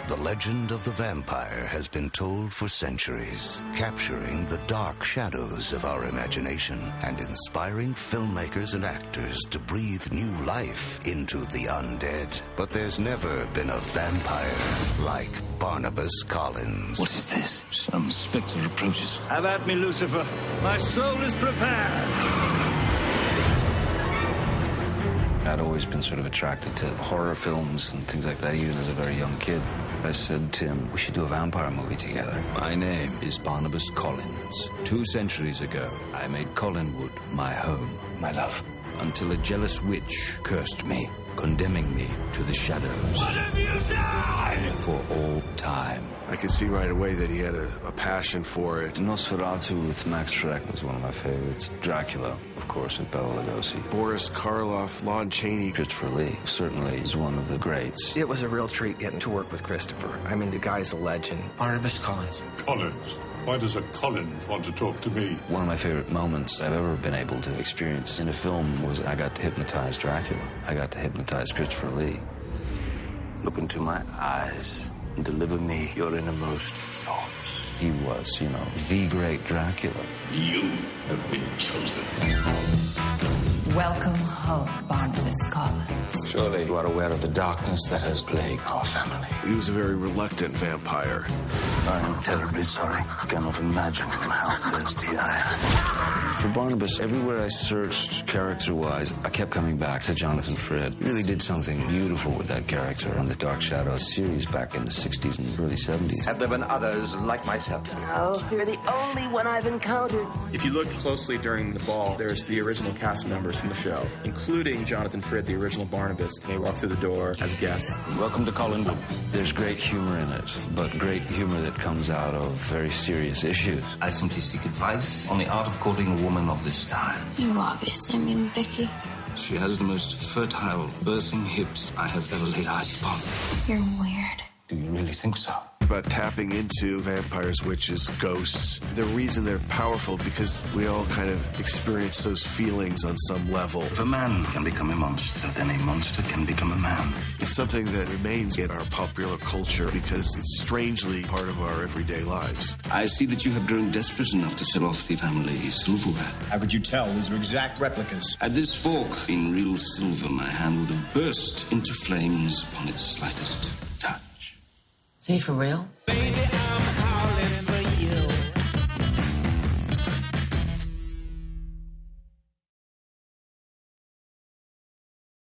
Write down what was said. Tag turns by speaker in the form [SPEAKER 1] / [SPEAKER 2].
[SPEAKER 1] The legend of the vampire has been told for centuries, capturing the dark shadows of our imagination and inspiring filmmakers and actors to breathe new life into the undead. But there's never been a vampire like Barnabus Collins.
[SPEAKER 2] What is this? Some spectre approaches.
[SPEAKER 3] Have at me, Lucifer. My soul is prepared.
[SPEAKER 2] I'd always been sort of attracted to horror films and things like that, even as a very young kid. I said, Tim, we should do a vampire movie together. My name is Barnabus Collins. 2 centuries ago, I made Collinwood my home, my love, until a jealous witch cursed me, condemning me to the shadows.
[SPEAKER 3] What have you done?
[SPEAKER 2] For all time.
[SPEAKER 4] I could see right away that he had a passion for it.
[SPEAKER 2] Nosferatu with Max Schreck was one of my favorites. Dracula, of course, with Bela Lugosi.
[SPEAKER 4] Boris Karloff, Lon Chaney.
[SPEAKER 2] Christopher Lee certainly is one of the greats.
[SPEAKER 5] It was a real treat getting to work with Christopher. I mean, the guy's a legend.
[SPEAKER 6] Barnabus Collins.
[SPEAKER 7] Collins? Why does a Collins want to talk to me?
[SPEAKER 2] One of my favorite moments I've ever been able to experience in a film was I got to hypnotize Dracula. I got to hypnotize Christopher Lee. Look into my eyes and deliver me your innermost thoughts. He was, the great Dracula.
[SPEAKER 8] You have been chosen.
[SPEAKER 9] Welcome home, Barnabus Collins.
[SPEAKER 2] Surely you are aware of the darkness that has plagued our family.
[SPEAKER 4] He was a very reluctant vampire.
[SPEAKER 2] I am terribly sorry. I cannot imagine how thirsty I am. For Barnabus, everywhere I searched character-wise, I kept coming back to Jonathan Frid. He really did something beautiful with that character on the Dark Shadows series back in the 60s and early 70s.
[SPEAKER 5] Have there been others like myself?
[SPEAKER 9] No, you're the only one I've encountered.
[SPEAKER 10] If you look closely during the ball, there's the original cast members from the show, including Jonathan Frid, the original Barnabus. They walk through the door as guests.
[SPEAKER 2] Welcome to Collinwood. There's great humor in it, but great humor that comes out of very serious issues.
[SPEAKER 8] I simply seek advice on the art of courting a woman of this time.
[SPEAKER 11] You obviously mean Vicky.
[SPEAKER 8] She has the most fertile, birthing hips I have ever laid eyes upon.
[SPEAKER 11] You're weird.
[SPEAKER 8] Do you really think so?
[SPEAKER 4] About tapping into vampires, witches, ghosts. The reason they're powerful because we all kind of experience those feelings on some level.
[SPEAKER 8] If a man can become a monster, then a monster can become a man.
[SPEAKER 4] It's something that remains in our popular culture because it's strangely part of our everyday lives.
[SPEAKER 8] I see that you have grown desperate enough to sell off the family silverware.
[SPEAKER 6] How could you tell? These are exact replicas.
[SPEAKER 8] Had this fork been real silver, my hand would have burst into flames upon its slightest touch.
[SPEAKER 9] Is he for real?
[SPEAKER 3] Baby,